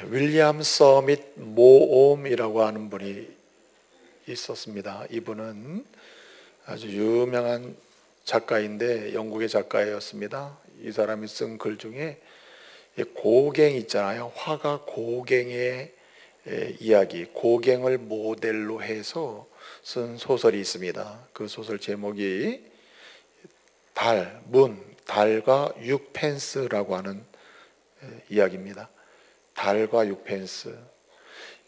윌리엄 서밋 모옴이라고 하는 분이 있었습니다. 이분은 아주 유명한 작가인데 영국의 작가였습니다. 이 사람이 쓴 글 중에 고갱 있잖아요. 화가 고갱의 이야기, 고갱을 모델로 해서 쓴 소설이 있습니다. 그 소설 제목이 달과 6펜스라고 하는 이야기입니다. 달과 6펜스.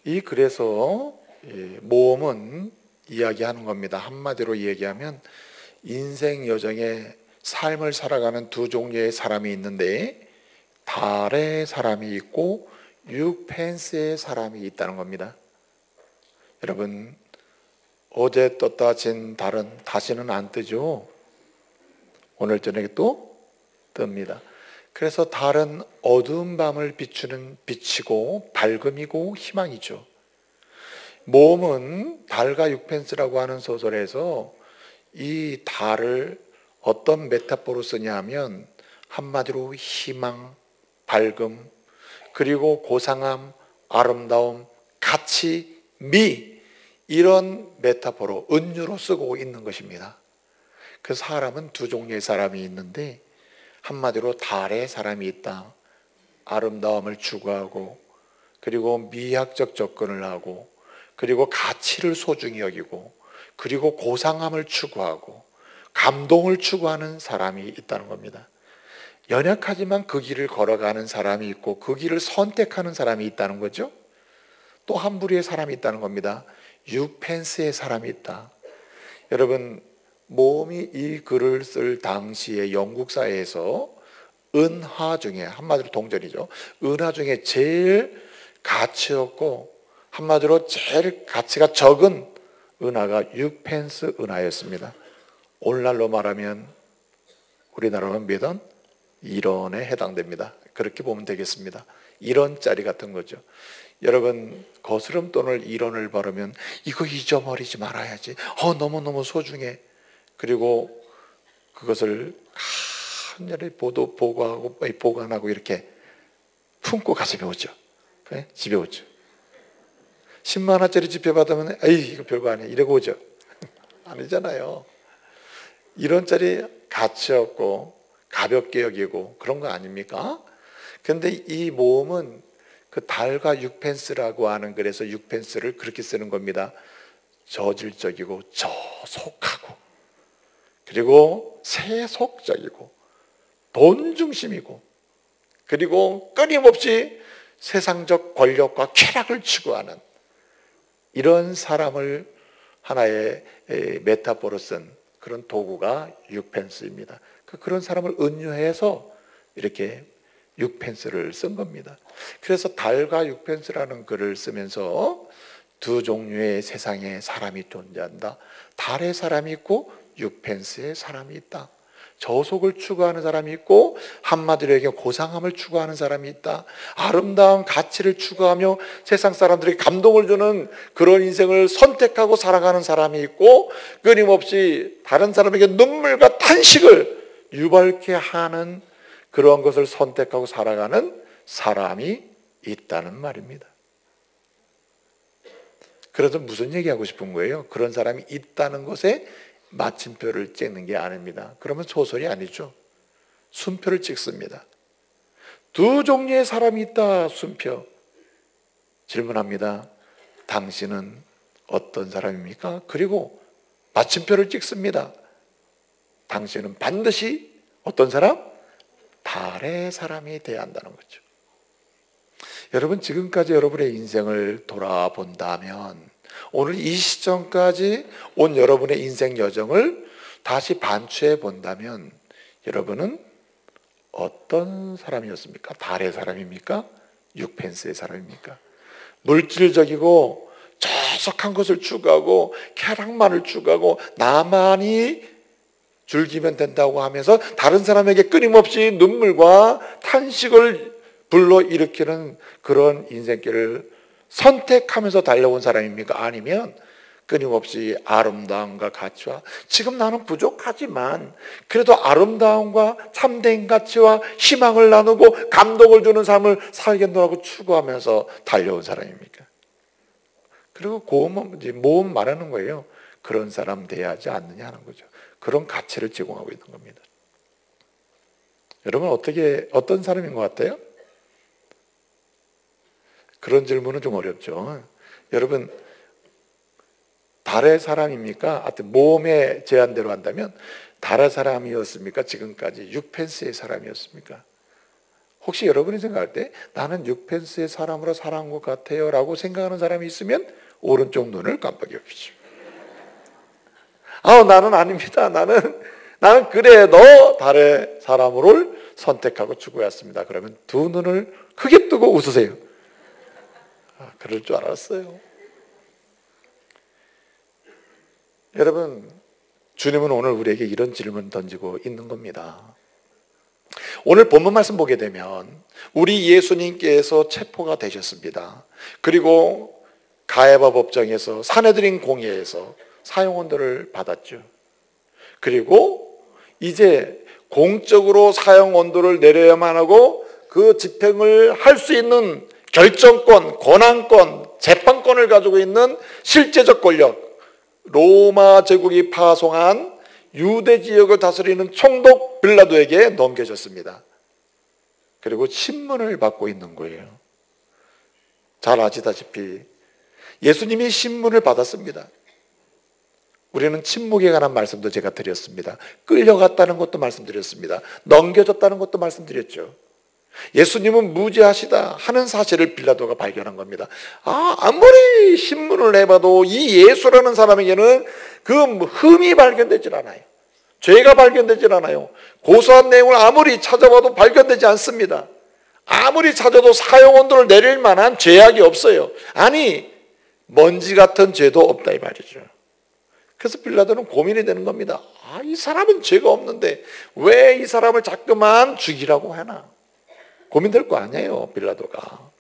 이 글에서 모험은 이야기하는 겁니다. 한마디로 얘기하면 인생 여정에 삶을 살아가는 두 종류의 사람이 있는데 달의 사람이 있고 6펜스의 사람이 있다는 겁니다. 여러분, 어제 떴다 진 달은 다시는 안 뜨죠. 오늘 저녁에 또 뜹니다. 그래서 달은 어두운 밤을 비추는 빛이고 밝음이고 희망이죠. 모험은 달과 6펜스라고 하는 소설에서 이 달을 어떤 메타포로 쓰냐 하면 한마디로 희망, 밝음, 그리고 고상함, 아름다움, 가치, 미, 이런 메타포로 은유로 쓰고 있는 것입니다. 그 사람은 두 종류의 사람이 있는데 한마디로 달의 사람이 있다. 아름다움을 추구하고 그리고 미학적 접근을 하고 그리고 가치를 소중히 여기고 그리고 고상함을 추구하고 감동을 추구하는 사람이 있다는 겁니다. 연약하지만 그 길을 걸어가는 사람이 있고 그 길을 선택하는 사람이 있다는 거죠. 또 한 부류의 사람이 있다는 겁니다. 6펜스의 사람이 있다. 여러분, 모험이 이 글을 쓸 당시에 영국 사회에서 은하 중에, 한마디로 동전이죠, 은하 중에 제일 가치 없고 한마디로 제일 가치가 적은 은하가 6펜스 은하였습니다. 오늘날로 말하면 우리나라로 몇 원? 1원에 해당됩니다. 그렇게 보면 되겠습니다. 1원짜리 같은 거죠. 여러분, 거스름돈을 1원을 벌으면 이거 잊어버리지 말아야지. 너무너무 소중해. 그리고 그것을 한전에 보관하고 이렇게 품고 가집에 오죠. 네? 집에 오죠. 10만 원짜리 지폐 받으면 에이 이거 별거 아니야 이러고 오죠. 아니잖아요. 1원짜리 가치 없고 가볍게 여기고 그런 거 아닙니까? 그런데 이 모험은 그 달과 6펜스라고 하는 글에서 6펜스를 그렇게 쓰는 겁니다. 저질적이고 저속하고 그리고 세속적이고 돈 중심이고 그리고 끊임없이 세상적 권력과 쾌락을 추구하는 이런 사람을 하나의 메타포로 쓴 그런 도구가 6펜스입니다. 그런 사람을 은유해서 이렇게 6펜스를 쓴 겁니다. 그래서 달과 6펜스라는 글을 쓰면서 두 종류의 세상에 사람이 존재한다. 달의 사람이 있고 6펜스의 사람이 있다. 저속을 추구하는 사람이 있고 한마디로 얘기하면 고상함을 추구하는 사람이 있다. 아름다운 가치를 추구하며 세상 사람들에게 감동을 주는 그런 인생을 선택하고 살아가는 사람이 있고 끊임없이 다른 사람에게 눈물과 탄식을 유발케 하는 그런 것을 선택하고 살아가는 사람이 있다는 말입니다. 그래서 무슨 얘기하고 싶은 거예요? 그런 사람이 있다는 것에 마침표를 찍는 게 아닙니다. 그러면 소설이 아니죠. 순표를 찍습니다. 두 종류의 사람이 있다. 순표. 질문합니다. 당신은 어떤 사람입니까? 그리고 마침표를 찍습니다. 당신은 반드시 어떤 사람? 달의 사람이 되어야 한다는 거죠. 여러분, 지금까지 여러분의 인생을 돌아본다면 오늘 이 시점까지 온 여러분의 인생 여정을 다시 반추해 본다면 여러분은 어떤 사람이었습니까? 달의 사람입니까? 6펜스의 사람입니까? 물질적이고 저속한 것을 추구하고 쾌락만을 추구하고 나만이 즐기면 된다고 하면서 다른 사람에게 끊임없이 눈물과 탄식을 불러일으키는 그런 인생길을 선택하면서 달려온 사람입니까? 아니면 끊임없이 아름다움과 가치와, 지금 나는 부족하지만 그래도 아름다움과 참된 가치와 희망을 나누고 감동을 주는 삶을 살겠노라고 추구하면서 달려온 사람입니까? 그리고 모험 말하는 거예요. 그런 사람 돼야 하지 않느냐 하는 거죠. 그런 가치를 제공하고 있는 겁니다. 여러분 어떤 사람인 것 같아요? 그런 질문은 좀 어렵죠. 여러분 달의 사람입니까? 하여튼 모험의 제안대로 한다면 달의 사람이었습니까? 지금까지 6펜스의 사람이었습니까? 혹시 여러분이 생각할 때 나는 6펜스의 사람으로 살아온 것 같아요 라고 생각하는 사람이 있으면 오른쪽 눈을 깜빡여주십시오. 나는 아닙니다. 나는 그래도 달의 사람을 선택하고 추구했습니다. 그러면 두 눈을 크게 뜨고 웃으세요. 그럴 줄 알았어요. 여러분, 주님은 오늘 우리에게 이런 질문을 던지고 있는 겁니다. 오늘 본문 말씀 보게 되면 우리 예수님께서 체포가 되셨습니다. 그리고 가야바 법정에서 사내들인 공회에서 사형원도를 받았죠. 그리고 이제 공적으로 사형원도를 내려야만 하고 그 집행을 할 수 있는 결정권, 권한권, 재판권을 가지고 있는 실제적 권력, 로마 제국이 파송한 유대 지역을 다스리는 총독 빌라도에게 넘겨졌습니다. 그리고 신문을 받고 있는 거예요. 잘 아시다시피 예수님이 신문을 받았습니다. 우리는 침묵에 관한 말씀도 제가 드렸습니다. 끌려갔다는 것도 말씀드렸습니다. 넘겨졌다는 것도 말씀드렸죠. 예수님은 무죄하시다 하는 사실을 빌라도가 발견한 겁니다. 아무리 신문을 해봐도 이 예수라는 사람에게는 그 흠이 발견되질 않아요. 죄가 발견되질 않아요. 고소한 내용을 아무리 찾아봐도 발견되지 않습니다. 아무리 찾아도 사형원도를 내릴 만한 죄악이 없어요. 아니, 먼지 같은 죄도 없다 이 말이죠. 그래서 빌라도는 고민이 되는 겁니다. 이 사람은 죄가 없는데 왜 이 사람을 자꾸만 죽이라고 하나? 고민될 거 아니에요, 빌라도가.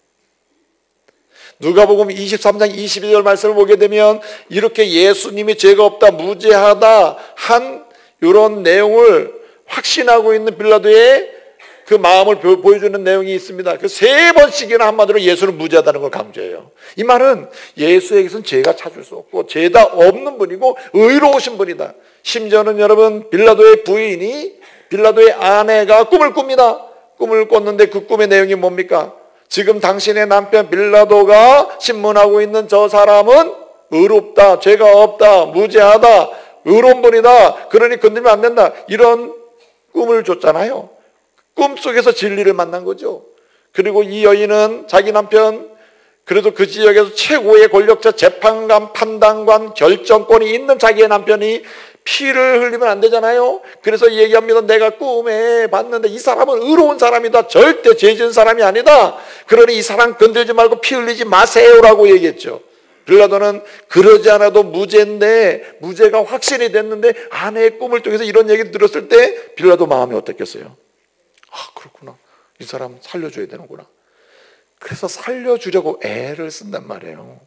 누가복음 23장 22절 말씀을 보게 되면 이렇게 예수님이 죄가 없다, 무죄하다 한 이런 내용을 확신하고 있는 빌라도의 그 마음을 보여주는 내용이 있습니다. 그 3번씩이나 한마디로 예수는 무죄하다는 걸 강조해요. 이 말은 예수에게서는 죄가 찾을 수 없고 죄가 없는 분이고 의로우신 분이다. 심지어는 여러분 빌라도의 부인이, 빌라도의 아내가 꿈을 꿉니다. 꿈을 꿨는데 그 꿈의 내용이 뭡니까? 지금 당신의 남편 빌라도가 신문하고 있는 저 사람은 의롭다, 죄가 없다, 무죄하다, 의로운 분이다, 그러니 건들면 안 된다, 이런 꿈을 줬잖아요. 꿈속에서 진리를 만난 거죠. 그리고 이 여인은 자기 남편, 그래도 그 지역에서 최고의 권력자, 재판관, 판단관, 결정권이 있는 자기의 남편이 피를 흘리면 안 되잖아요. 그래서 얘기합니다. 내가 꿈에 봤는데 이 사람은 의로운 사람이다. 절대 죄 지은 사람이 아니다. 그러니 이 사람 건들지 말고 피 흘리지 마세요라고 얘기했죠. 빌라도는 그러지 않아도 무죄인데, 무죄가 확신이 됐는데 아내의 꿈을 통해서 이런 얘기를 들었을 때 빌라도 마음이 어떻겠어요? 그렇구나. 이 사람 살려줘야 되는구나. 그래서 살려주려고 애를 쓴단 말이에요.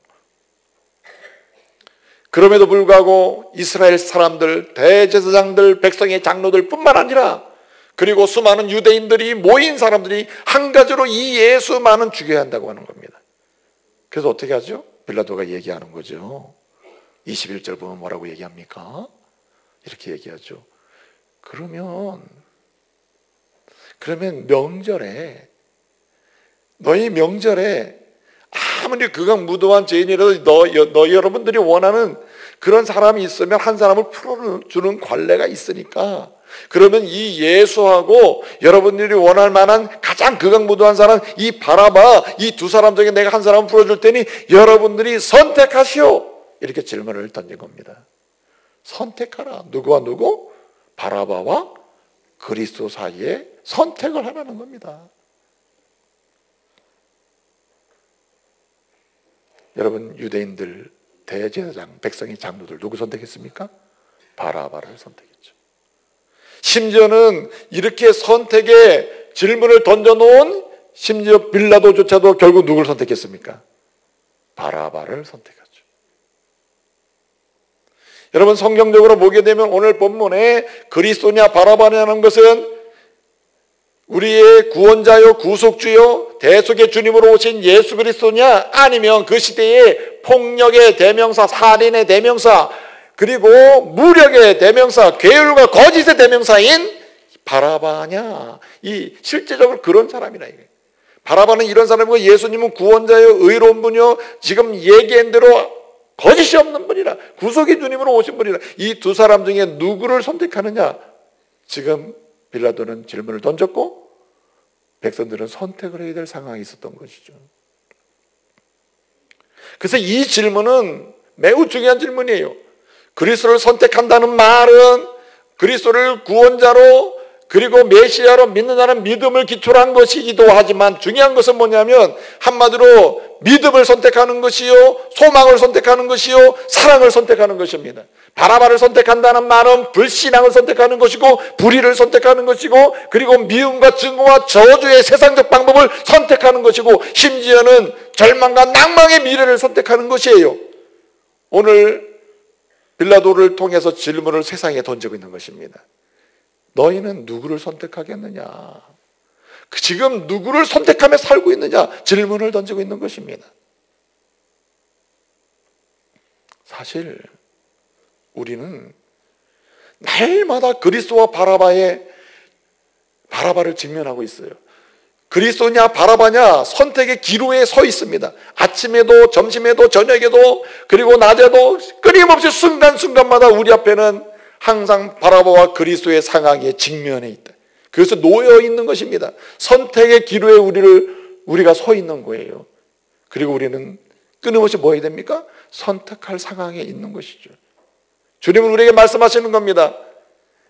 그럼에도 불구하고 이스라엘 사람들, 대제사장들, 백성의 장로들 뿐만 아니라 그리고 수많은 유대인들이 모인 사람들이 한 가지로 이 예수만은 죽여야 한다고 하는 겁니다. 그래서 어떻게 하죠? 빌라도가 얘기하는 거죠. 21절 보면 뭐라고 얘기합니까? 이렇게 얘기하죠. 그러면 명절에, 너희 명절에 아무리 그강 무도한 죄인이라도 너 여러분들이 원하는 그런 사람이 있으면 한 사람을 풀어주는 관례가 있으니까, 그러면 이 예수하고 여러분들이 원할 만한 가장 그강 무도한 사람 이 바라바, 이 두 사람 중에 내가 한 사람을 풀어줄 테니 여러분들이 선택하시오. 이렇게 질문을 던진 겁니다. 선택하라. 누구와 누구? 바라바와 그리스도 사이에 선택을 하라는 겁니다. 여러분, 유대인들, 대제사장, 백성의 장로들 누구 선택했습니까? 바라바를 선택했죠. 심지어는 이렇게 선택의 질문을 던져놓은 심지어 빌라도조차도 결국 누굴 선택했습니까? 바라바를 선택했죠. 여러분 성경적으로 보게 되면 오늘 본문에 그리스도냐 바라바냐는 것은 우리의 구원자요 구속주요 대속의 주님으로 오신 예수 그리스도냐, 아니면 그 시대의 폭력의 대명사, 살인의 대명사, 그리고 무력의 대명사, 괴율과 거짓의 대명사인 바라바냐, 이 실제적으로 그런 사람이라 이거예요. 바라바는 이런 사람이고 예수님은 구원자요 의로운 분이요 지금 얘기한 대로 거짓이 없는 분이라, 구속의 주님으로 오신 분이라. 이 두 사람 중에 누구를 선택하느냐, 지금 빌라도는 질문을 던졌고 백성들은 선택을 해야 될 상황이 있었던 것이죠. 그래서 이 질문은 매우 중요한 질문이에요. 그리스도를 선택한다는 말은 그리스도를 구원자로 그리고 메시아로 믿는다는 믿음을 기초로 한 것이기도 하지만, 중요한 것은 뭐냐면 한마디로 믿음을 선택하는 것이요, 소망을 선택하는 것이요, 사랑을 선택하는 것입니다. 바라바를 선택한다는 말은 불신앙을 선택하는 것이고 불의를 선택하는 것이고, 그리고 미움과 증오와 저주의 세상적 방법을 선택하는 것이고, 심지어는 절망과 낭망의 미래를 선택하는 것이에요. 오늘 빌라도를 통해서 질문을 세상에 던지고 있는 것입니다. 너희는 누구를 선택하겠느냐? 지금 누구를 선택하며 살고 있느냐? 질문을 던지고 있는 것입니다. 사실 우리는 날마다 그리스도와 바라바를 직면하고 있어요. 그리스도냐 바라바냐 선택의 기로에 서 있습니다. 아침에도 점심에도 저녁에도 그리고 낮에도 끊임없이 순간순간마다 우리 앞에는 항상 바라바와 그리스도의 상황에 직면해 있다. 그래서 놓여 있는 것입니다. 선택의 기로에 우리가 서 있는 거예요. 그리고 우리는 끊임없이 뭐 해야 됩니까? 선택할 상황에 있는 것이죠. 주님은 우리에게 말씀하시는 겁니다.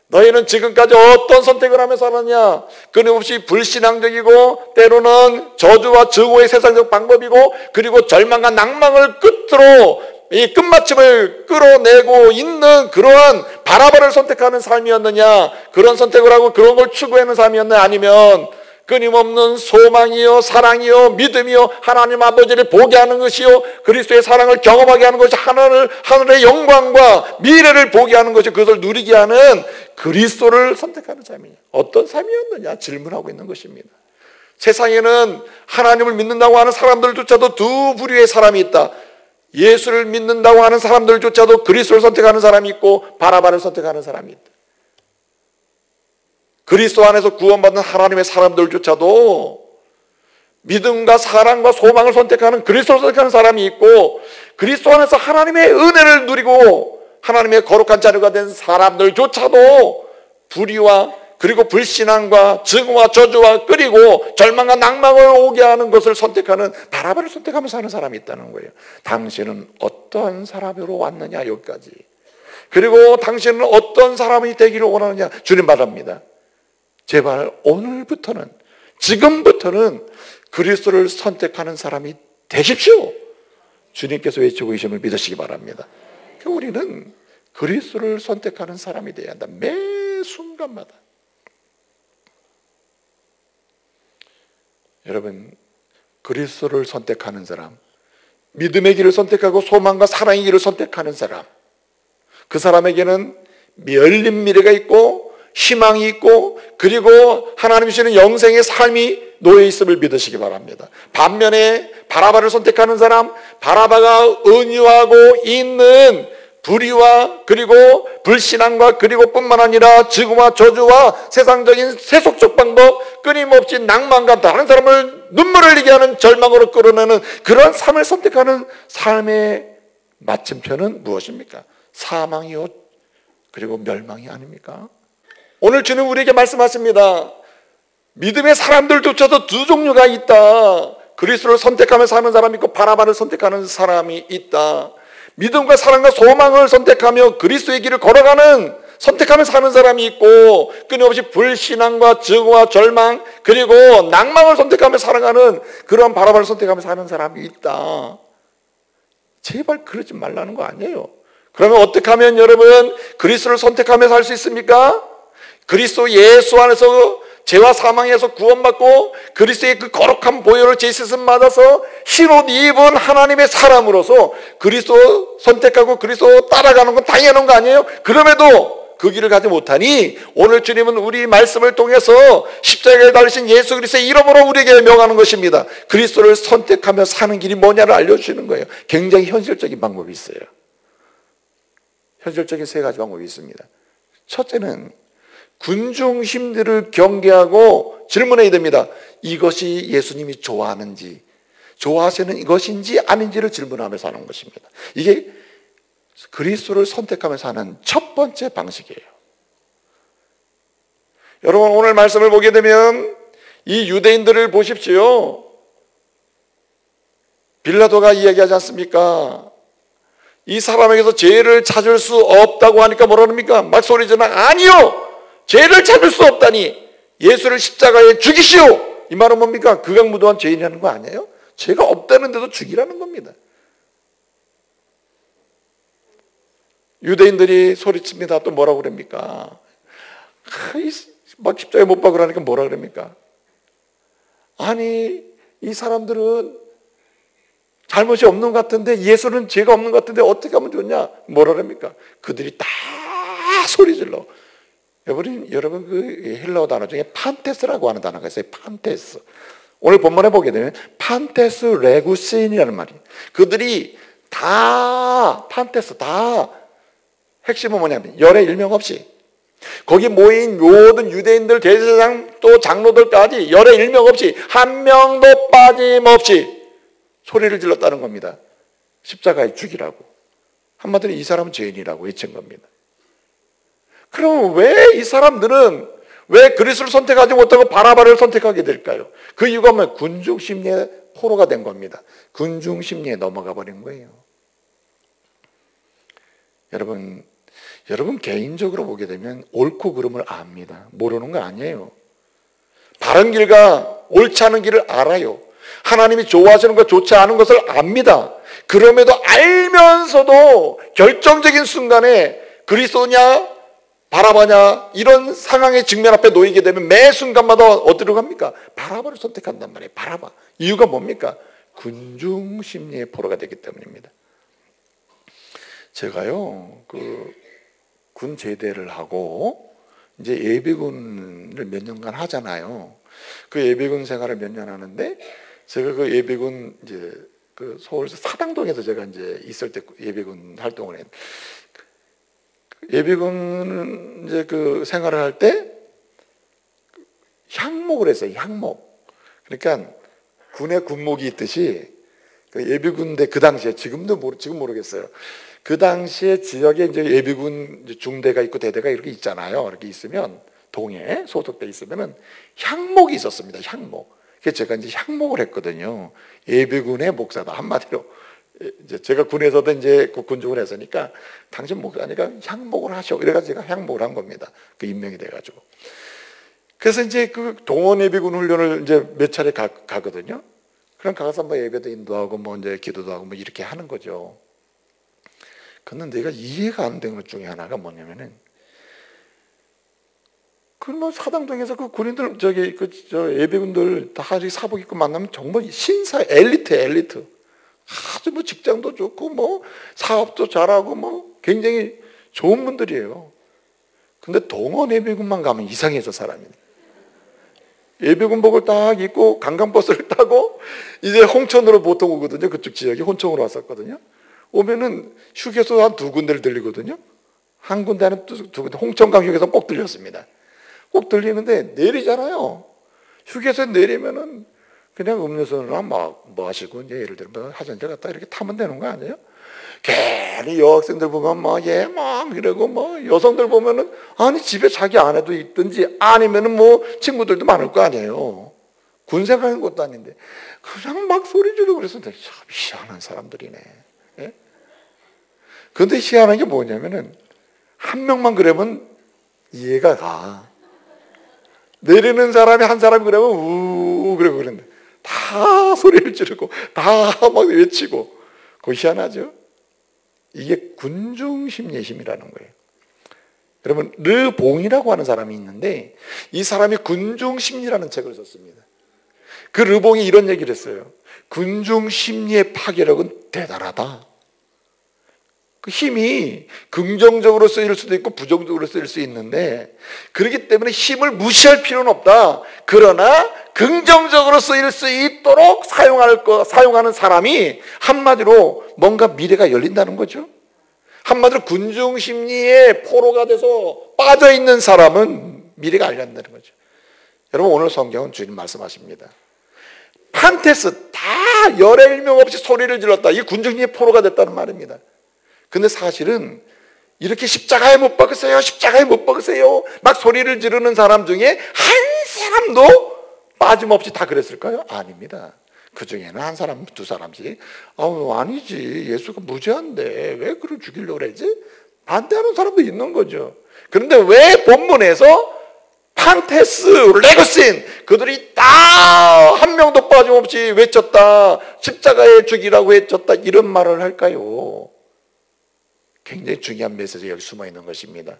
너희는 지금까지 어떤 선택을 하며 살았냐? 끊임없이 불신앙적이고 때로는 저주와 증오의 세상적 방법이고, 그리고 절망과 낭망을 끝으로 이 끝마침을 끌어내고 있는 그러한 바라바를 선택하는 삶이었느냐? 그런 선택을 하고 그런 걸 추구하는 삶이었느냐? 아니면 끊임없는 소망이요, 사랑이요, 믿음이요, 하나님 아버지를 보게 하는 것이요, 그리스도의 사랑을 경험하게 하는 것이, 하늘의 영광과 미래를 보게 하는 것이, 그것을 누리게 하는 그리스도를 선택하는 삶이냐? 어떤 삶이었느냐? 질문하고 있는 것입니다. 세상에는 하나님을 믿는다고 하는 사람들조차도 두 부류의 사람이 있다. 예수를 믿는다고 하는 사람들조차도 그리스도를 선택하는 사람이 있고 바라바를 선택하는 사람이 있다. 그리스도 안에서 구원받는 하나님의 사람들조차도 믿음과 사랑과 소망을 선택하는, 그리스도를 선택하는 사람이 있고, 그리스도 안에서 하나님의 은혜를 누리고 하나님의 거룩한 자녀가 된 사람들조차도 불의와 그리고 불신앙과 증오와 저주와 그리고 절망과 낭망을 오게 하는 것을 선택하는, 바라바를 선택하면서 사는 사람이 있다는 거예요. 당신은 어떠한 사람으로 왔느냐, 여기까지. 그리고 당신은 어떤 사람이 되기를 원하느냐, 주님 바랍니다. 제발 오늘부터는, 지금부터는 그리스도를 선택하는 사람이 되십시오. 주님께서 외치고 계심을 믿으시기 바랍니다. 우리는 그리스도를 선택하는 사람이 되어야 한다. 매 순간마다. 여러분, 그리스도를 선택하는 사람, 믿음의 길을 선택하고 소망과 사랑의 길을 선택하는 사람, 그 사람에게는 열린 미래가 있고 희망이 있고, 그리고 하나님이 주시는 영생의 삶이 놓여 있음을 믿으시기 바랍니다. 반면에 바라바를 선택하는 사람, 바라바가 은유하고 있는 불의와 그리고 불신앙과 그리고 뿐만 아니라 증오와 저주와 세상적인 세속적 방법, 끊임없이 낭만과 다른 사람을 눈물을 흘리게 하는 절망으로 끌어내는 그런 삶을 선택하는 삶의 마침표는 무엇입니까? 사망이요, 그리고 멸망이 아닙니까? 오늘 주님 우리에게 말씀하십니다. 믿음의 사람들조차도 두 종류가 있다. 그리스도를 선택하며 사는 사람이 있고 바라바를 선택하는 사람이 있다. 믿음과 사랑과 소망을 선택하며 그리스도의 길을 걸어가는, 선택하며 사는 사람이 있고, 끊임없이 불신앙과 증오와 절망 그리고 낭망을 선택하며 살아가는 그런 바라바를 선택하며 사는 사람이 있다. 제발 그러지 말라는 거 아니에요. 그러면 어떻게 하면 여러분 그리스도를 선택하며 살 수 있습니까? 그리스도 예수 안에서 죄와 사망에서 구원받고 그리스도의 그 거룩한 보혈을 제 세상 맞아서 흰옷 입은 하나님의 사람으로서 그리스도 선택하고 그리스도 따라가는 건 당연한 거 아니에요? 그럼에도 그 길을 가지 못하니 오늘 주님은 우리 말씀을 통해서 십자가에 달리신 예수 그리스도의 이름으로 우리에게 명하는 것입니다. 그리스도를 선택하며 사는 길이 뭐냐를 알려주시는 거예요. 굉장히 현실적인 방법이 있어요. 현실적인 세 가지 방법이 있습니다. 첫째는 군중심리를 경계하고 질문해야 됩니다. 이것이 예수님이 좋아하는지, 좋아하시는 것인지 아닌지를 질문하면서 하는 것입니다. 이게 그리스도를 선택하면서 하는 첫 번째 방식이에요. 여러분, 오늘 말씀을 보게 되면 이 유대인들을 보십시오. 빌라도가 이야기하지 않습니까? 이 사람에게서 죄를 찾을 수 없다고 하니까 뭐라 합니까? 막 소리지나 아니요! 죄를 찾을 수 없다니 예수를 십자가에 죽이시오! 이 말은 뭡니까? 극악무도한 죄인이라는 거 아니에요? 죄가 없다는데도 죽이라는 겁니다. 유대인들이 소리칩니다. 또 뭐라고 그럽니까? 막 십자가에 못 박으라니까 그러니까 뭐라 그럽니까? 아니, 이 사람들은 잘못이 없는 것 같은데, 예수는 죄가 없는 것 같은데 어떻게 하면 좋냐? 뭐라 그럽니까? 그들이 다 소리질러. 여러분 그 헬라어 단어 중에 판테스라고 하는 단어가 있어요. 판테스. 오늘 본문에 보게 되면 판테스 레구세인이라는 말이에요. 그들이 다 판테스, 다 핵심은 뭐냐면 열의 일명 없이, 거기 모인 모든 유대인들, 대제사장 또 장로들까지 열의 일명 없이 한 명도 빠짐없이 소리를 질렀다는 겁니다. 십자가에 죽이라고. 한마디로 이 사람은 죄인이라고 외친 겁니다. 그럼 왜 이 사람들은 왜 그리스도를 선택하지 못하고 바라바를 선택하게 될까요? 그 이유가 뭐예요? 군중심리의 포로가 된 겁니다. 군중심리에 넘어가 버린 거예요. 여러분 개인적으로 보게 되면 옳고 그름을 압니다. 모르는 거 아니에요. 바른 길과 옳지 않은 길을 알아요. 하나님이 좋아하시는 것, 좋지 않은 것을 압니다. 그럼에도 알면서도 결정적인 순간에 그리스도냐 바라바냐 이런 상황의 직면 앞에 놓이게 되면 매 순간마다 어디로 갑니까? 바라바를 선택한단 말이에요. 바라바. 이유가 뭡니까? 군중심리의 포로가 되기 때문입니다. 제가요, 군 제대를 하고 이제 예비군을 몇 년간 하잖아요. 그 예비군 생활을 몇 년 하는데, 제가 그 예비군 이제 그 서울 사당동에서 제가 이제 있을 때 예비군 활동을 했는데, 예비군 이제 그 생활을 할 때 향목을 했어요. 향목. 그러니까 군의 군목이 있듯이 그 예비군대 그 당시에 지금 모르겠어요. 그 당시에 지역에 이제 예비군 중대가 있고 대대가 이렇게 있잖아요. 이렇게 있으면 동에 소속돼 있으면은 향목이 있었습니다. 향목. 그래서 제가 이제 향목을 했거든요. 예비군의 목사다 한마디로. 이제 제가 군에서도 이제 군중을 했으니까 당신 목사니까 향목을 하셔. 이래가지고 제가 향목을 한 겁니다. 그 임명이 돼가지고. 그래서 이제 그 동원 예비군 훈련을 이제 몇 차례 가거든요. 그럼 가서 뭐 예배도 인도하고 뭐 이제 기도도 하고 뭐 이렇게 하는 거죠. 근데 내가 이해가 안 되는 것 중에 하나가 뭐냐면은, 그 뭐 사당동에서 그 군인들 저 예비군들 다 사복 입고 만나면 정말 신사 엘리트. 아주 뭐 직장도 좋고 뭐 사업도 잘하고 뭐 굉장히 좋은 분들이에요. 근데 동원 예비군만 가면 이상해서 사람이. 예비군복을 딱 입고 관광버스를 타고 이제 홍천으로 보통 오거든요. 그쪽 지역이 홍천으로 왔었거든요. 오면은 휴게소 한 두 군데를 들리거든요. 한 군데는 두 군데, 홍천강 휴게소 꼭 들렸습니다. 꼭 들리는데 내리잖아요. 휴게소에 내리면은 그냥 음료수나 뭐 하시고 이제 예를 들면 화장실 갔다 이렇게 타면 되는 거 아니에요? 괜히 여학생들 보면 막 이러고 뭐 여성들 보면은 아니 집에 자기 아내도 있든지 아니면은 뭐 친구들도 많을 거 아니에요. 군생 가는 것도 아닌데 그냥 막 소리 지르고 그래서 참 희한한 사람들이네. 예? 근데 희한한 게 뭐냐면은 한 명만 그러면 이해가 가. 내리는 사람이 한 사람이 그러면 우우 그러고 그러는데 다 소리를 지르고 다 막 외치고. 그거 희한하죠? 이게 군중심리의 힘이라는 거예요. 여러분 르봉이라고 하는 사람이 있는데 이 사람이 군중심리라는 책을 썼습니다. 그 르봉이 이런 얘기를 했어요. 군중 심리의 파괴력은 대단하다. 그 힘이 긍정적으로 쓰일 수도 있고 부정적으로 쓰일 수 있는데, 그렇기 때문에 힘을 무시할 필요는 없다. 그러나 긍정적으로 쓰일 수 있도록 사용하는 사람이 한마디로 뭔가 미래가 열린다는 거죠. 한마디로 군중 심리의 포로가 돼서 빠져있는 사람은 미래가 안 열린다는 거죠. 여러분, 오늘 성경은 주님 말씀하십니다. 판테스 다 열의 일명 없이 소리를 질렀다. 이게 군중 심리의 포로가 됐다는 말입니다. 근데 사실은 이렇게 십자가에 못 박으세요, 십자가에 못 박으세요 막 소리를 지르는 사람 중에 한 사람도 빠짐없이 다 그랬을까요? 아닙니다. 그 중에는 한 사람, 두 사람씩 아니지, 예수가 무죄한데 왜 그를 죽이려고 그러지? 반대하는 사람도 있는 거죠. 그런데 왜 본문에서 판테스, 레거신 그들이 다 한 명도 빠짐없이 외쳤다, 십자가에 죽이라고 외쳤다, 이런 말을 할까요? 굉장히 중요한 메시지가 여기 숨어 있는 것입니다.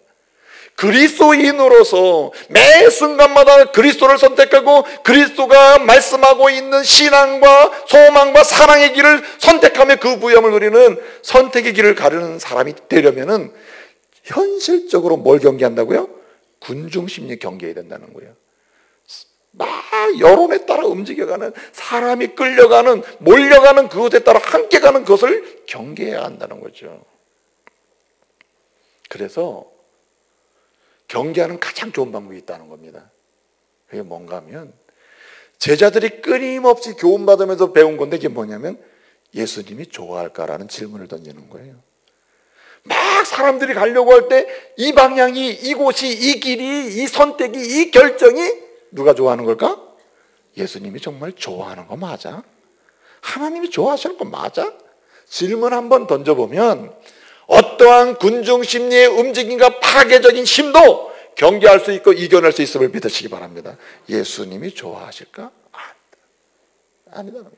그리스도인으로서 매 순간마다 그리스도를 선택하고 그리스도가 말씀하고 있는 신앙과 소망과 사랑의 길을 선택하며 그 부여함을 누리는 선택의 길을 가르는 사람이 되려면은 현실적으로 뭘 경계한다고요? 군중심리 경계해야 된다는 거예요. 막 여론에 따라 움직여가는, 사람이 끌려가는, 몰려가는 그것에 따라 함께 가는 것을 경계해야 한다는 거죠. 그래서 경계하는 가장 좋은 방법이 있다는 겁니다. 그게 뭔가 하면 제자들이 끊임없이 교훈받으면서 배운 건데, 이게 뭐냐면 예수님이 좋아할까라는 질문을 던지는 거예요. 막 사람들이 가려고 할 때 이 방향이, 이곳이, 이 길이, 이 선택이, 이 결정이 누가 좋아하는 걸까? 예수님이 정말 좋아하는 거 맞아? 하나님이 좋아하시는 거 맞아? 질문 한번 던져보면 어떠한 군중 심리의 움직임과 파괴적인 힘도 경계할 수 있고 이겨낼 수 있음을 믿으시기 바랍니다. 예수님이 좋아하실까? 아니다는 거죠.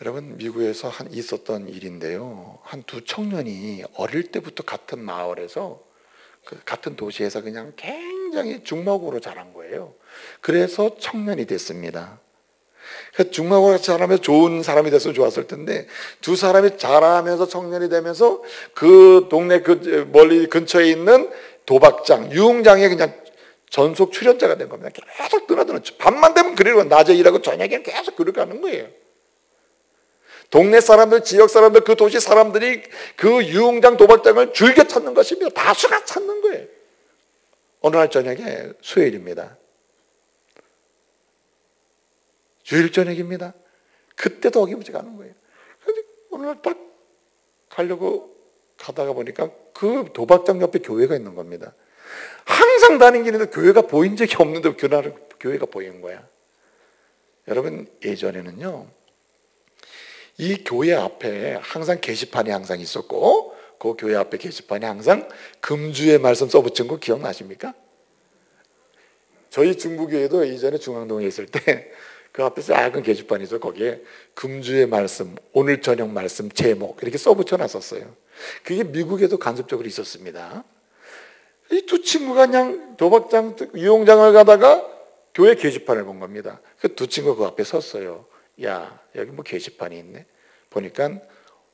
여러분, 미국에서 있었던 일인데요. 한 두 청년이 어릴 때부터 같은 마을에서, 같은 도시에서 그냥 굉장히 중마고로 자란 거예요. 그래서 청년이 됐습니다. 중마고로 자라면서 좋은 사람이 됐으면 좋았을 텐데, 두 사람이 자라면서 청년이 되면서 그 동네 그 멀리 근처에 있는 도박장, 유흥장에 그냥 전속 출연자가 된 겁니다. 계속 드나드는, 밤만 되면 그리고 낮에 일하고 저녁에는 계속 그러고 가는 거예요. 동네 사람들, 지역 사람들, 그 도시 사람들이 그 유흥장, 도박장을 즐겨 찾는 것입니다. 다수가 찾는 거예요. 어느 날 저녁에, 수요일입니다. 주일 저녁입니다. 그때도 어김없이 가는 거예요. 근데 어느 날 딱 가려고 가다가 보니까 그 도박장 옆에 교회가 있는 겁니다. 항상 다니는데 교회가 보인 적이 없는데 그날은 교회가 보인 거야. 여러분, 예전에는요, 이 교회 앞에 항상 게시판이 항상 있었고, 그 교회 앞에 게시판에 항상 금주의 말씀 써붙인 거 기억나십니까? 저희 중부교회도 이전에 중앙동에 있을 때 그 앞에 작은 게시판이 있어. 거기에 금주의 말씀, 오늘 저녁 말씀 제목 이렇게 써붙여 놨었어요. 그게 미국에도 간접적으로 있었습니다. 이 두 친구가 그냥 도박장, 유흥장을 가다가 교회 게시판을 본 겁니다. 그 두 친구가 그 앞에 섰어요. 야, 여기 뭐 게시판이 있네. 보니까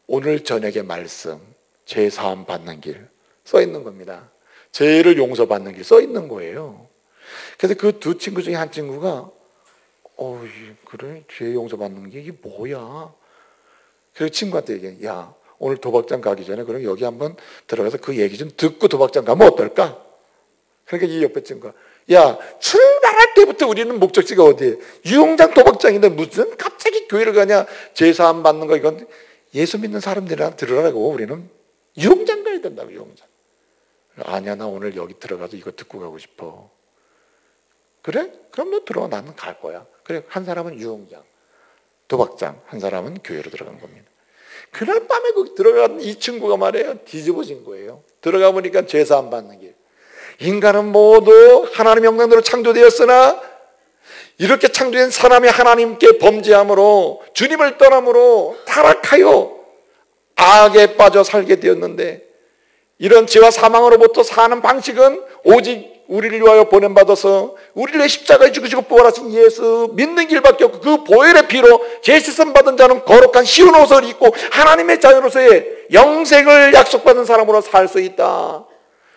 오늘 저녁의 말씀, 죄사함 받는 길 써 있는 겁니다. 죄를 용서받는 길 써 있는 거예요. 그래서 그 두 친구 중에 한 친구가 그래, 죄 용서받는 게 이게 뭐야? 그래서 친구한테 얘기해. 야, 오늘 도박장 가기 전에 그럼 여기 한번 들어가서 그 얘기 좀 듣고 도박장 가면 어떨까? 그러니까 이 옆에 친구가, 야, 출발할 때부터 우리는 목적지가 어디에? 유흥장, 도박장인데 무슨 갑자기 교회를 가냐? 제사함 받는 거, 이건 예수 믿는 사람들이랑 들으라고. 우리는 유흥장 가야 된다고, 유흥장. 아니야, 나 오늘 여기 들어가서 이거 듣고 가고 싶어. 그래? 그럼 너 들어가. 나는 갈 거야. 그래, 한 사람은 유흥장, 도박장, 한 사람은 교회로 들어간 겁니다. 그날 밤에 거기 들어간 이 친구가 말이에요, 뒤집어진 거예요. 들어가 보니까 제사함 받는 길. 인간은 모두 하나님의 형상대로 창조되었으나 이렇게 창조된 사람이 하나님께 범죄함으로, 주님을 떠남으로 타락하여 악에 빠져 살게 되었는데, 이런 죄와 사망으로부터 사는 방식은 오직 우리를 위하여 보냄받아서 우리를 위해 십자가에 죽으시고 부활하신 예수 믿는 길밖에 없고, 그 보혈의 피로 죄 씻음 받은 자는 거룩한 시온 옷을 입고 하나님의 자녀로서의 영생을 약속받은 사람으로 살 수 있다.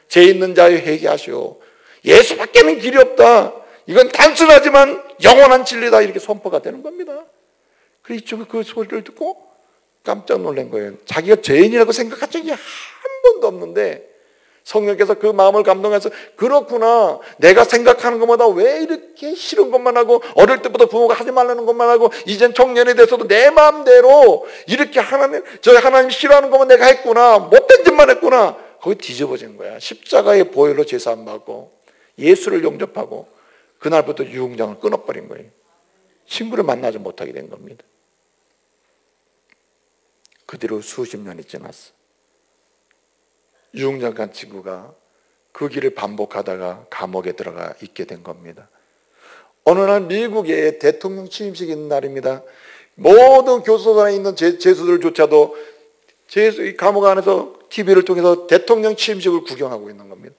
죄 있는 자여 회개하시오. 예수밖에는 길이 없다. 이건 단순하지만 영원한 진리다. 이렇게 선포가 되는 겁니다. 그래서 그 소리를 듣고 깜짝 놀란 거예요. 자기가 죄인이라고 생각한 적이 한 번도 없는데 성령께서 그 마음을 감동해서, 그렇구나, 내가 생각하는 것보다 왜 이렇게 싫은 것만 하고, 어릴 때부터 부모가 하지 말라는 것만 하고, 이젠 청년이 돼서도 내 마음대로 이렇게 하나님 싫어하는 것만 내가 했구나, 못된 짓만 했구나. 거기 뒤집어진 거야. 십자가의 보혈로 제사함 받고 예수를 영접하고 그날부터 유흥장을 끊어버린 거예요. 친구를 만나지 못하게 된 겁니다. 그 뒤로 수십 년이 지났어. 유흥장 간 친구가 그 길을 반복하다가 감옥에 들어가 있게 된 겁니다. 어느 날 미국에 대통령 취임식이 있는 날입니다. 모든 교도소에 있는 죄수들조차도 감옥 안에서 TV를 통해서 대통령 취임식을 구경하고 있는 겁니다.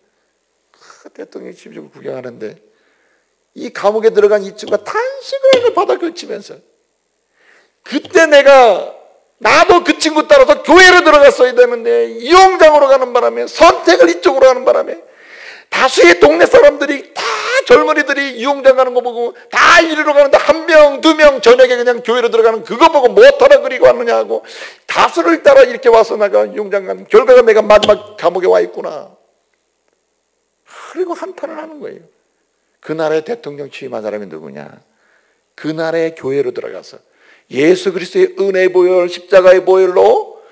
그 대통령 취임식을 구경하는데 이 감옥에 들어간 이 친구가 탄식을 바닥을 치면서, 그때 나도 그 친구 따라서 교회로 들어갔어야 되는데 이용장으로 가는 바람에, 선택을 이쪽으로 하는 바람에 다수의 동네 사람들이 다, 젊은이들이 이용장 가는 거 보고 다 이리로 가는데 한 명, 두 명 저녁에 그냥 교회로 들어가는 그거 보고 못하라 그리고 왔느냐 하고, 다수를 따라 이렇게 와서 내가 이용장 가는 결과가 내가 마지막 감옥에 와 있구나. 그리고 한탄을 하는 거예요. 그날의 대통령 취임한 사람이 누구냐? 그날의 교회로 들어가서 예수 그리스도의 은혜의 보혈, 십자가의 보혈로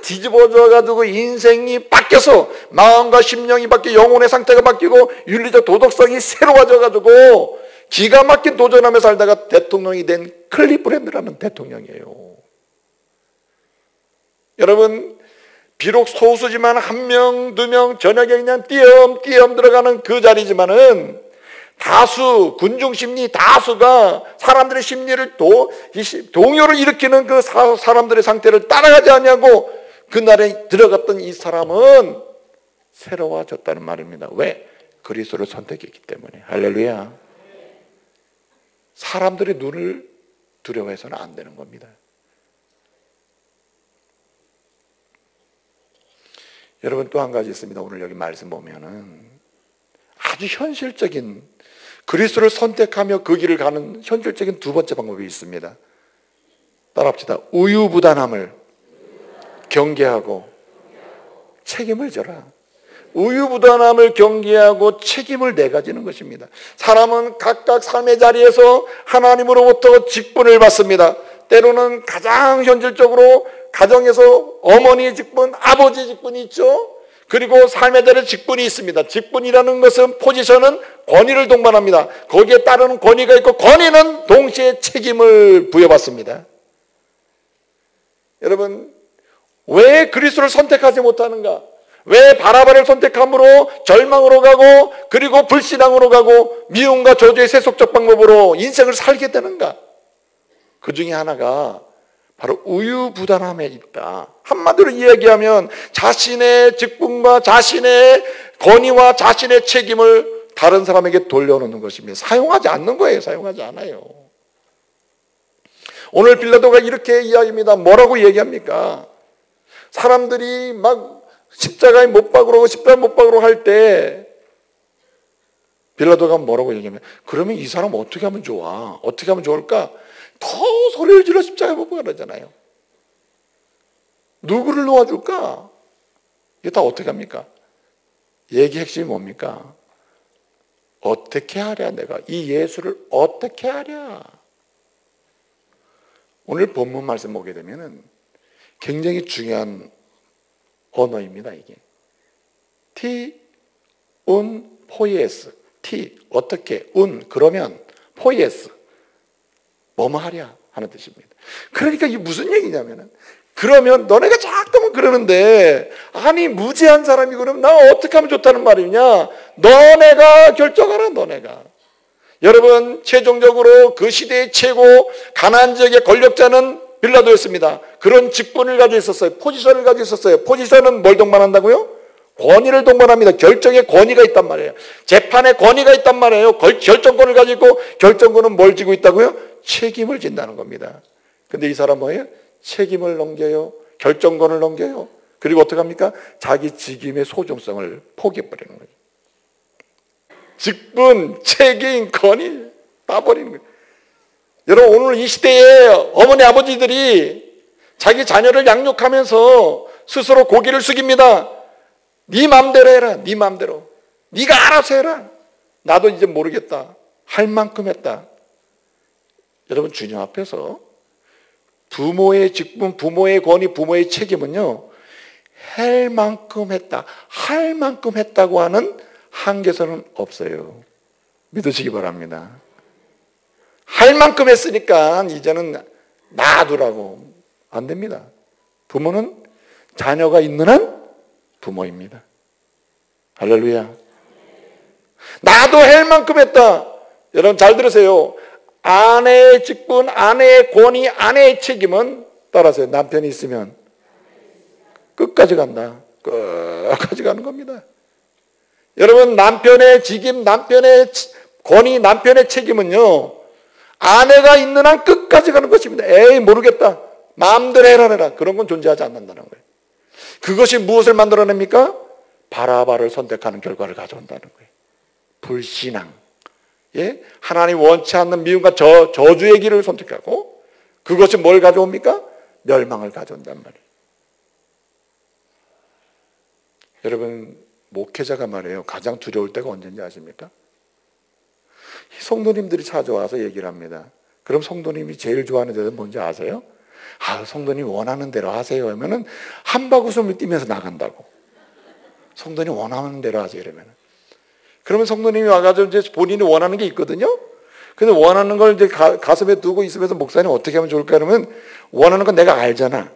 뒤집어져 가지고 인생이 바뀌어서 마음과 심령이 바뀌고 영혼의 상태가 바뀌고 윤리적 도덕성이 새로워져 가지고 기가 막힌 도전하며 살다가 대통령이 된 클리브랜드라는 대통령이에요. 여러분, 비록 소수지만 한 명, 두 명 저녁에 그냥 띄엄띄엄 들어가는 그 자리지만은 다수, 군중심리 다수가 사람들의 심리를 동요를 일으키는 그 사람들의 상태를 따라가지 않냐고 그날에 들어갔던 이 사람은 새로워졌다는 말입니다. 왜? 그리스도를 선택했기 때문에. 할렐루야. 사람들의 눈을 두려워해서는 안 되는 겁니다. 여러분, 또 한 가지 있습니다. 오늘 여기 말씀 보면은 아주 현실적인, 그리스도를 선택하며 그 길을 가는 현실적인 두 번째 방법이 있습니다. 따라합시다. 우유부단함을 경계하고 책임을 져라. 우유부단함을 경계하고 책임을 내가지는 것입니다. 사람은 각각 삶의 자리에서 하나님으로부터 직분을 받습니다. 때로는 가장 현실적으로 가정에서 어머니의 직분, 아버지의 직분이 있죠. 그리고 삶의 자리에 직분이 있습니다. 직분이라는 것은, 포지션은 권위를 동반합니다. 거기에 따르는 권위가 있고 권위는 동시에 책임을 부여받습니다. 여러분, 왜 그리스도를 선택하지 못하는가? 왜 바라바를 선택함으로 절망으로 가고, 그리고 불신앙으로 가고, 미움과 저주의 세속적 방법으로 인생을 살게 되는가? 그 중에 하나가 바로 우유부단함에 있다. 한마디로 이야기하면 자신의 직분과 자신의 권위와 자신의 책임을 다른 사람에게 돌려놓는 것입니다. 사용하지 않는 거예요. 사용하지 않아요. 오늘 빌라도가 이렇게 이야기합니다. 뭐라고 얘기합니까? 사람들이 막 십자가에 못 박으러 할 때 빌라도가 뭐라고 얘기하면, 그러면 이 사람 어떻게 하면 좋아? 어떻게 하면 좋을까? 더 소리를 질러 십자가에 못 박으라 그러잖아요. 누구를 놓아줄까? 이게 다 어떻게 합니까? 얘기 핵심이 뭡니까? 어떻게 하랴, 내가 이 예수를 어떻게 하랴. 오늘 본문 말씀 보게 되면은 굉장히 중요한 언어입니다. 이게 티, 운, 포이에스. 티, 어떻게, 운, 그러면, 포이에스, 뭐뭐 하랴 하는 뜻입니다. 그러니까 이게 무슨 얘기냐면은, 그러면 너네가 자꾸만 그러는데, 아니 무지한 사람이 그러면 나 어떻게 하면 좋다는 말이냐? 너네가 결정하라. 너네가. 여러분, 최종적으로 그 시대의 최고 가나안 지역의 권력자는 빌라도였습니다. 그런 직분을 가지고 있었어요. 포지션을 가지고 있었어요. 포지션은 뭘 동반한다고요? 권위를 동반합니다. 결정의 권위가 있단 말이에요. 재판의 권위가 있단 말이에요. 결정권을 가지고 결정권은 뭘 지고 있다고요? 책임을 진다는 겁니다. 근데 이 사람 뭐예요? 책임을 넘겨요. 결정권을 넘겨요. 그리고 어떻게 합니까? 자기 직임의 소중성을 포기해버리는 거예요. 직분, 책임, 권위 다 버리는 거예요. 여러분, 오늘 이 시대에 어머니 아버지들이 자기 자녀를 양육하면서 스스로 고개를 숙입니다. 네 마음대로 해라. 네 마음대로. 네가 알아서 해라. 나도 이제 모르겠다. 할 만큼 했다. 여러분, 주님 앞에서 부모의 직분, 부모의 권위, 부모의 책임은요, 할 만큼 했다, 할 만큼 했다고 하는 한계선은 없어요. 믿으시기 바랍니다. 할 만큼 했으니까 이제는 놔두라고. 안 됩니다. 부모는 자녀가 있는 한 부모입니다. 할렐루야. 나도 할 만큼 했다. 여러분 잘 들으세요. 아내의 직분, 아내의 권위, 아내의 책임은 따라서 남편이 있으면 끝까지 간다. 끝까지 가는 겁니다. 여러분, 남편의 직임, 남편의 권위, 남편의 책임은요, 아내가 있는 한 끝까지 가는 것입니다. 에이, 모르겠다. 마음대로 해라. 그런 건 존재하지 않는다는 거예요. 그것이 무엇을 만들어냅니까? 바라바를 선택하는 결과를 가져온다는 거예요. 불신앙. 예? 하나님 원치 않는 미움과 저주의 길을 선택하고, 그것이 뭘 가져옵니까? 멸망을 가져온단 말이에요. 여러분, 목회자가 말이에요, 가장 두려울 때가 언제인지 아십니까? 성도님들이 찾아와서 얘기를 합니다. 그럼 성도님이 제일 좋아하는 데는 뭔지 아세요? 성도님이 원하는 대로 하세요 하면은 한바구음을 띄면서 나간다고. 성도님 원하는 대로 하세요 이러면. 그러면 성도님이 와가지고 이제 본인이 원하는 게 있거든요. 근데 원하는 걸 이제 가슴에 두고 있으면서 목사님 어떻게 하면 좋을까 그러면, 원하는 건 내가 알잖아.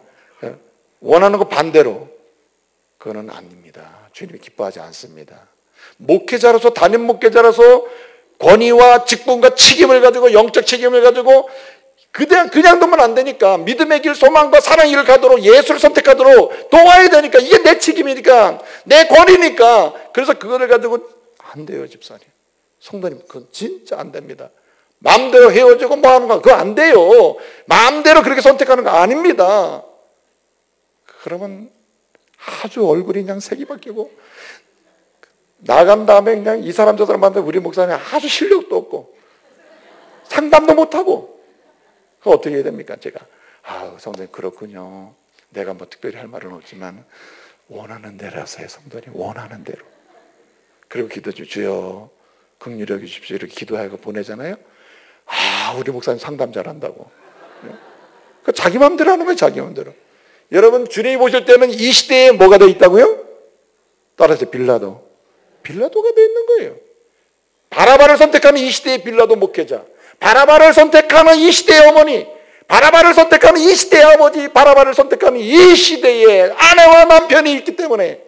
원하는 거 반대로. 그거는 아닙니다. 주님이 기뻐하지 않습니다. 목회자로서, 담임 목회자로서 권위와 직분과 책임을 가지고, 영적 책임을 가지고 그냥 두면 안 되니까, 믿음의 길, 소망과 사랑의 길을 가도록, 예수를 선택하도록 도와야 되니까, 이게 내 책임이니까, 내 권위니까. 그래서 그거를 가지고 안 돼요, 집사님. 성도님, 그건 진짜 안 됩니다. 마음대로 헤어지고 뭐 하는 거, 그거 안 돼요. 마음대로 그렇게 선택하는 거 아닙니다. 그러면 아주 얼굴이 그냥 색이 바뀌고, 나간 다음에 그냥 이 사람 저 사람 만나면 우리 목사님 아주 실력도 없고, 상담도 못하고, 그거 어떻게 해야 됩니까? 제가, 성도님, 그렇군요. 내가 뭐 특별히 할 말은 없지만, 원하는 대로 하세요, 성도님. 원하는 대로. 그리고 기도 주여, 긍휼히 여기십시오. 이렇게 기도하고 보내잖아요. 우리 목사님 상담 잘한다고. 그 자기 마음대로 하는 거예요, 자기 마음대로. 여러분, 주님이 보실 때는 이 시대에 뭐가 돼 있다고요? 따라서 빌라도가 돼 있는 거예요. 바라바를 선택하는 이 시대의 빌라도 목회자, 바라바를 선택하는 이 시대의 어머니, 바라바를 선택하는 이 시대의 아버지, 바라바를 선택하는 이 시대에 아내와 남편이 있기 때문에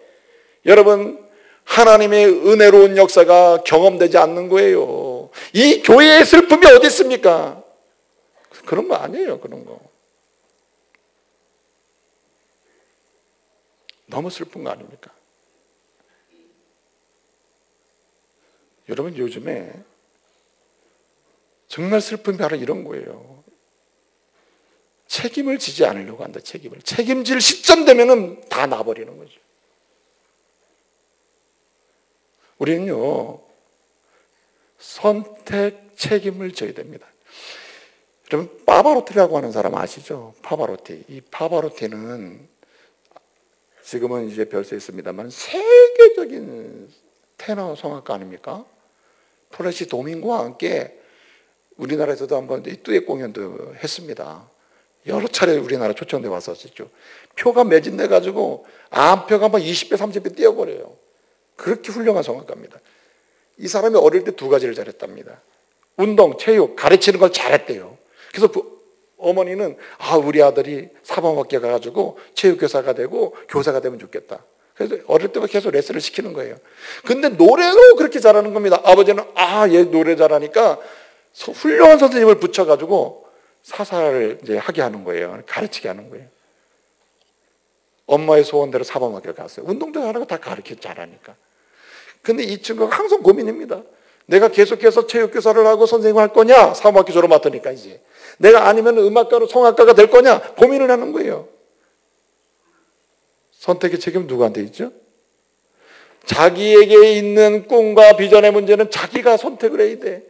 여러분, 하나님의 은혜로운 역사가 경험되지 않는 거예요. 이 교회의 슬픔이 어디 있습니까? 그런 거 아니에요, 그런 거. 너무 슬픈 거 아닙니까? 여러분, 요즘에 정말 슬픈 바로 이런 거예요. 책임을 지지 않으려고 한다, 책임을. 책임질 시점 되면은 다 놔버리는 거죠. 우리는요, 선택 책임을 져야 됩니다. 여러분, 파바로티라고 하는 사람 아시죠? 파바로티. 이 파바로티는 지금은 이제 별세했습니다만 세계적인 테너 성악가 아닙니까? 플래시 도밍고와 함께 우리나라에서도 한번 듀엣 공연도 했습니다. 여러 차례 우리나라 초청돼 왔었죠. 표가 매진돼 가지고 암표가 막 20배, 30배 뛰어버려요. 그렇게 훌륭한 성악가입니다. 이 사람이 어릴 때 두 가지를 잘했답니다. 운동, 체육, 가르치는 걸 잘했대요. 그래서 어머니는 우리 아들이 사범학교 가가지고 체육교사가 되고 교사가 되면 좋겠다. 그래서 어릴 때부터 계속 레슨을 시키는 거예요. 근데 노래도 그렇게 잘하는 겁니다. 아버지는 얘 노래 잘하니까 훌륭한 선생님을 붙여가지고 사사를 이제 하게 하는 거예요. 가르치게 하는 거예요. 엄마의 소원대로 사범학교를 갔어요. 운동도 하라고 다 가르쳐 잘하니까. 근데 이 친구가 항상 고민입니다. 내가 계속해서 체육교사를 하고 선생님을 할 거냐? 사범학교 졸업 맡으니까 이제. 내가 아니면 음악가로 성악가가 될 거냐? 고민을 하는 거예요. 선택의 책임은 누구한테 있죠? 자기에게 있는 꿈과 비전의 문제는 자기가 선택을 해야 돼.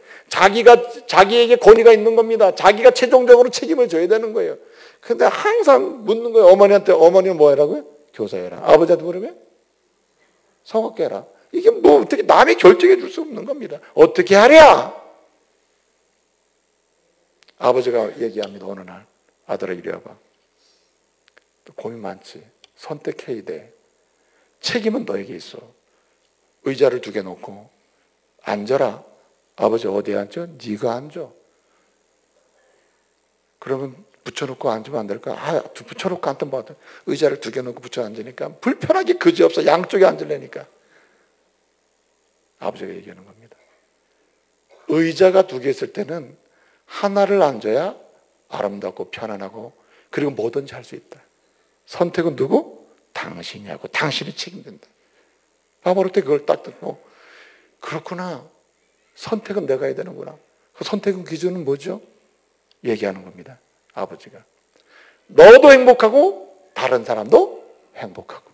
자기에게 권위가 있는 겁니다. 자기가 최종적으로 책임을 져야 되는 거예요. 근데 항상 묻는 거예요. 어머니한테. 어머니는 뭐 해라고요? 교사해라. 아버지한테 뭐라고요? 성악가 해라. 이게 뭐 어떻게 남이 결정해 줄 수 없는 겁니다. 어떻게 하랴? 아버지가 얘기합니다. 어느 날. 아들아 이리 와봐. 고민 많지. 선택해야 돼. 책임은 너에게 있어. 의자를 2개 놓고 앉아라. 아버지 어디에 앉아? 네가 앉아. 그러면 붙여놓고 앉으면 안 될까? 붙여놓고 앉든 뭐 의자를 2개 놓고 붙여 앉으니까 불편하게 그지없어. 양쪽에 앉으려니까. 아버지가 얘기하는 겁니다. 의자가 2개 있을 때는 하나를 앉아야 아름답고 편안하고 그리고 뭐든지 할 수 있다. 선택은 누구? 당신이 하고 당신이 책임진다. 바로 때 그걸 딱 듣고 그렇구나. 선택은 내가 해야 되는구나. 그 선택은 기준은 뭐죠? 얘기하는 겁니다. 아버지가. 너도 행복하고 다른 사람도 행복하고.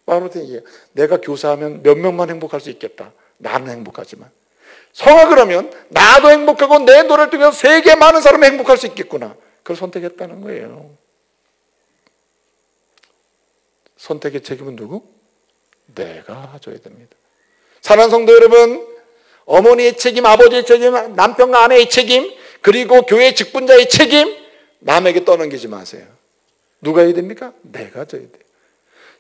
바로 때 얘기해요. 내가 교사하면 몇 명만 행복할 수 있겠다. 나는 행복하지만. 성악을 하면 나도 행복하고 내 노래를 통해서 세계 많은 사람이 행복할 수 있겠구나. 그걸 선택했다는 거예요. 선택의 책임은 누구? 내가 져야 됩니다. 사랑하는 성도 여러분, 어머니의 책임, 아버지의 책임, 남편과 아내의 책임, 그리고 교회 직분자의 책임 남에게 떠넘기지 마세요. 누가 해야 됩니까? 내가 져야 돼요.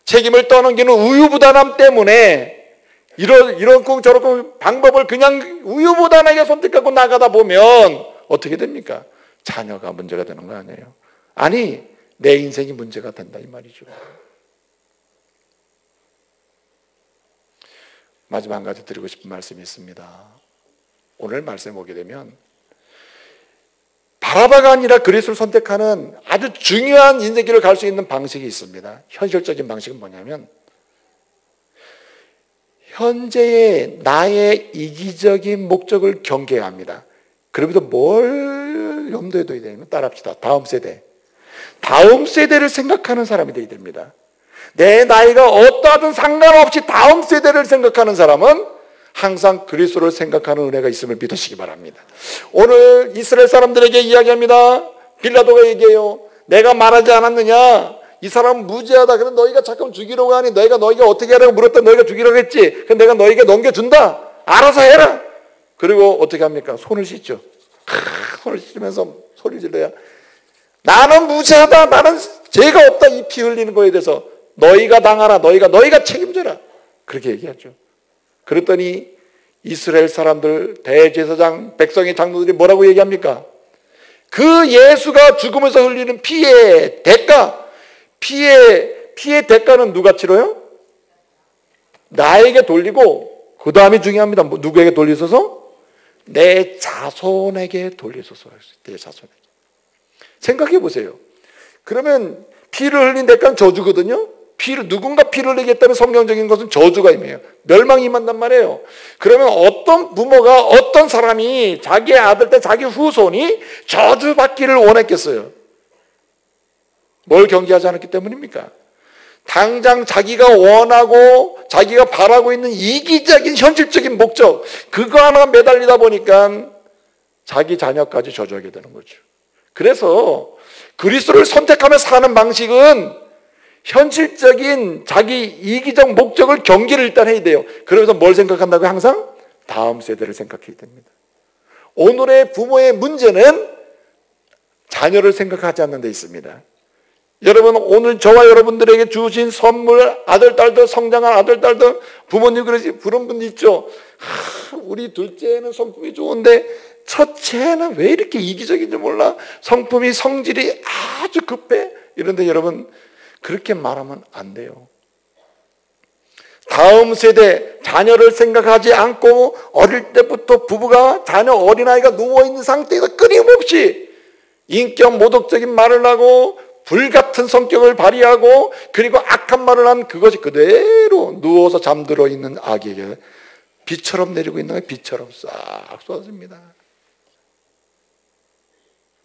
책임을 떠넘기는 우유부단함 때문에 이런 저런 방법을 그냥 우유부단하게 선택하고 나가다 보면 어떻게 됩니까? 자녀가 문제가 되는 거 아니에요. 아니 내 인생이 문제가 된다 이 말이죠. 마지막 한 가지 드리고 싶은 말씀이 있습니다. 오늘 말씀에 보게 되면 바라바가 아니라 그리스도를 선택하는 아주 중요한 인생길을 갈 수 있는 방식이 있습니다. 현실적인 방식은 뭐냐면 현재의 나의 이기적인 목적을 경계해야 합니다. 그러면서 뭘 염두에 둬야 되냐면 따라합시다. 다음 세대를 생각하는 사람이 되어야 됩니다. 내 나이가 어떠하든 상관없이 다음 세대를 생각하는 사람은 항상 그리스도를 생각하는 은혜가 있음을 믿으시기 바랍니다. 오늘 이스라엘 사람들에게 이야기합니다. 빌라도가 얘기해요. 내가 말하지 않았느냐? 이 사람은 무죄하다. 그럼 너희가 잠깐 죽이려고 하니 너희가 어떻게 하라고 물었더니 너희가 죽이려고 했지. 그럼 내가 너희에게 넘겨준다. 알아서 해라. 그리고 어떻게 합니까? 손을 씻죠. 손을 씻으면서 소리 질러야 나는 무죄하다. 나는 죄가 없다. 이 피 흘리는 거에 대해서 너희가 당하라. 너희가 책임져라. 그렇게 얘기하죠. 그랬더니 이스라엘 사람들, 대제사장, 백성의 장로들이 뭐라고 얘기합니까? 그 예수가 죽으면서 흘리는 피의 대가, 피의 대가는 누가 치러요? 나에게 돌리고 그 다음이 중요합니다. 누구에게 돌리소서? 내 자손에게 돌리소서. 내 자손에게. 생각해 보세요. 그러면 피를 흘린 대가는 저주거든요. 누군가 피를 흘리겠다는 성경적인 것은 저주가 임해요. 멸망이 임한단 말이에요. 그러면 어떤 부모가 어떤 사람이 자기의 아들 때 자기 후손이 저주받기를 원했겠어요? 뭘 경계하지 않았기 때문입니까? 당장 자기가 원하고 자기가 바라고 있는 이기적인 현실적인 목적 그거 하나 매달리다 보니까 자기 자녀까지 저주하게 되는 거죠. 그래서 그리스도를 선택하며 사는 방식은 현실적인 자기 이기적 목적을 경계를 일단 해야 돼요. 그러면서 뭘 생각한다고요? 항상 다음 세대를 생각해야 됩니다. 오늘의 부모의 문제는 자녀를 생각하지 않는 데 있습니다. 여러분 오늘 저와 여러분들에게 주신 선물 아들 딸들 성장한 아들 딸들 부모님 그런 분 있죠. 우리 둘째는 성품이 좋은데 첫째는 왜 이렇게 이기적인지 몰라. 성품이 성질이 아주 급해. 이런데 여러분 그렇게 말하면 안 돼요. 다음 세대 자녀를 생각하지 않고 어릴 때부터 부부가 자녀 어린아이가 누워있는 상태에서 끊임없이 인격 모독적인 말을 하고 불같은 성격을 발휘하고 그리고 악한 말을 한 그것이 그대로 누워서 잠들어 있는 아기에게 비처럼 내리고 있는 거예요. 비처럼 싹 쏟아집니다.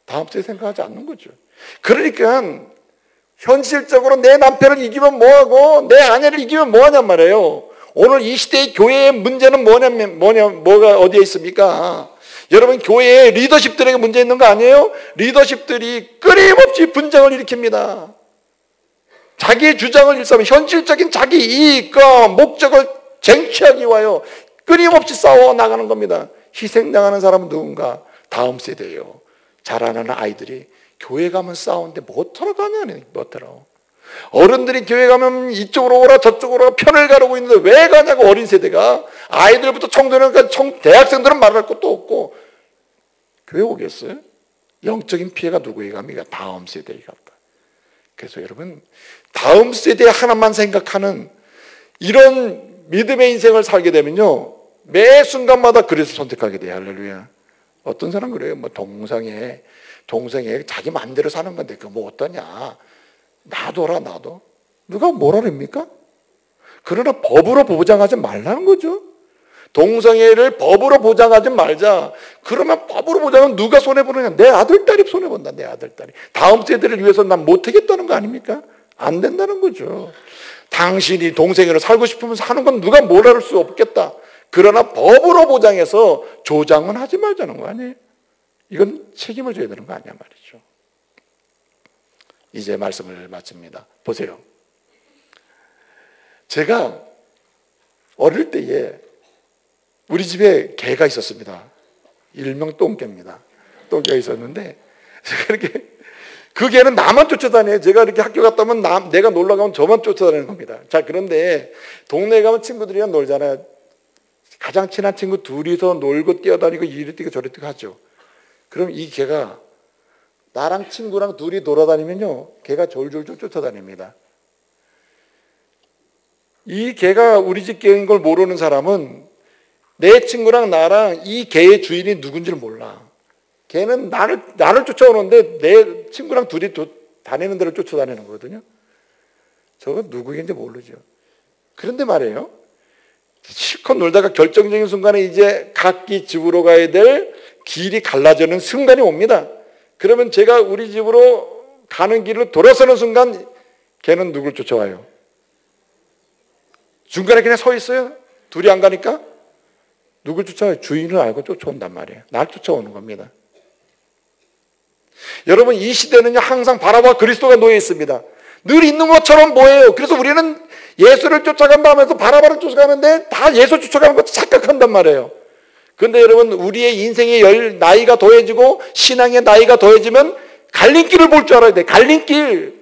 다음 주에 생각하지 않는 거죠. 그러니까 현실적으로 내 남편을 이기면 뭐하고 내 아내를 이기면 뭐하냔 말이에요. 오늘 이 시대의 교회의 문제는 뭐가 어디에 있습니까? 여러분, 교회의 리더십들에게 문제 있는 거 아니에요? 리더십들이 끊임없이 분쟁을 일으킵니다. 자기의 주장을 일삼으면 현실적인 자기 이익과 목적을 쟁취하기 위하여 끊임없이 싸워 나가는 겁니다. 희생당하는 사람은 누군가? 다음 세대예요. 자라나는 아이들이 교회 가면 싸우는데 못하러 가냐니, 못하러. 어른들이 교회 가면 이쪽으로 오라 저쪽으로 오라 편을 가르고 있는데 왜 가냐고. 어린 세대가. 아이들부터 청소년까지 대학생들은 말할 것도 없고 교회 오겠어요? 영적인 피해가 누구에게 갑니까? 다음 세대에 갔다. 그래서 여러분, 다음 세대 하나만 생각하는 이런 믿음의 인생을 살게 되면요, 매 순간마다 그래서 선택하게 돼요. 할렐루야. 어떤 사람 그래요. 뭐 동생에 자기 마음대로 사는 건데 그거 뭐 어떠냐. 놔둬라, 놔둬. 누가 뭐라 그럽니까? 그러나 법으로 보장하지 말라는 거죠. 동성애를 법으로 보장하지 말자. 그러면 법으로 보장하면 누가 손해보느냐? 내 아들, 딸이 손해본다. 내 아들, 딸이. 다음 세대를 위해서 난 못하겠다는 거 아닙니까? 안 된다는 거죠. 당신이 동성애로 살고 싶으면 사는 건 누가 뭐라 할 수 없겠다. 그러나 법으로 보장해서 조장은 하지 말자는 거 아니에요? 이건 책임을 져야 되는 거 아니야 말이죠. 이제 말씀을 마칩니다. 보세요. 제가 어릴 때에 우리 집에 개가 있었습니다. 일명 똥개입니다. 똥개가 있었는데 제가 이렇게 그 개는 나만 쫓아다녀요. 제가 이렇게 학교 갔다 오면 내가 놀러 가면 저만 쫓아다니는 겁니다. 자, 그런데 동네에 가면 친구들이랑 놀잖아요. 가장 친한 친구 둘이서 놀고 뛰어다니고 이리 뛰고 저리 뛰고 하죠. 그럼 이 개가 나랑 친구랑 둘이 돌아다니면요, 개가 졸졸졸 쫓아다닙니다. 이 개가 우리 집 개인 걸 모르는 사람은 내 친구랑 나랑 이 개의 주인이 누군지를 몰라. 개는 나를 쫓아오는데 내 친구랑 둘이 다니는 데를 쫓아다니는 거거든요. 저거 누구인지 모르죠. 그런데 말이에요, 실컷 놀다가 결정적인 순간에 이제 각기 집으로 가야 될 길이 갈라지는 순간이 옵니다. 그러면 제가 우리 집으로 가는 길을 돌아서는 순간 걔는 누굴 쫓아와요? 중간에 그냥 서 있어요. 둘이 안 가니까. 누굴 쫓아와요? 주인을 알고 쫓아온단 말이에요. 날 쫓아오는 겁니다. 여러분, 이 시대는요, 항상 바라봐 그리스도가 놓여 있습니다. 늘 있는 것처럼 보여요. 그래서 우리는 예수를 쫓아간다 하면서 바라바를 쫓아가는데 다 예수 쫓아가는 것도 착각한단 말이에요. 그런데 여러분, 우리의 인생의 나이가 더해지고 신앙의 나이가 더해지면 갈림길을 볼 줄 알아야 돼. 갈림길.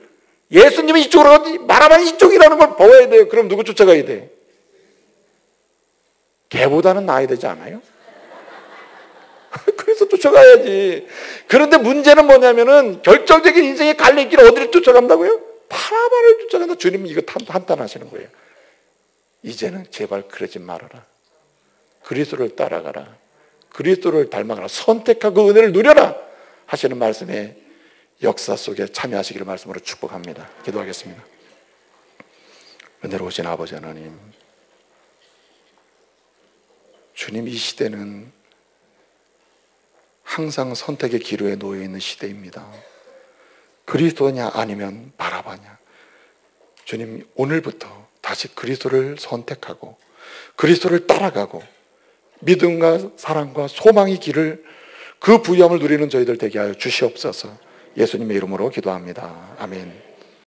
예수님이 이쪽으로 가지 바라바는 이쪽이라는 걸 보아야 돼요. 그럼 누구 쫓아가야 돼? 개보다는 나아야 되지 않아요? 그래서 쫓아가야지. 그런데 문제는 뭐냐면은 결정적인 인생의 갈림길 어디를 쫓아간다고요? 바라바를 쫓아간다. 주님이 이거 한탄하시는 거예요. 이제는 제발 그러지 말아라. 그리스도를 따라가라. 그리스도를 닮아가라. 선택하고 은혜를 누려라 하시는 말씀에 역사 속에 참여하시기를 말씀으로 축복합니다. 기도하겠습니다. 은혜로우신 아버지 하나님, 주님, 이 시대는 항상 선택의 기로에 놓여 있는 시대입니다. 그리스도냐 아니면 바라바냐. 주님, 오늘부터 다시 그리스도를 선택하고 그리스도를 따라가고 믿음과 사랑과 소망의 길을, 그 부유함을 누리는 저희들 되게 하여 주시옵소서. 예수님의 이름으로 기도합니다. 아멘.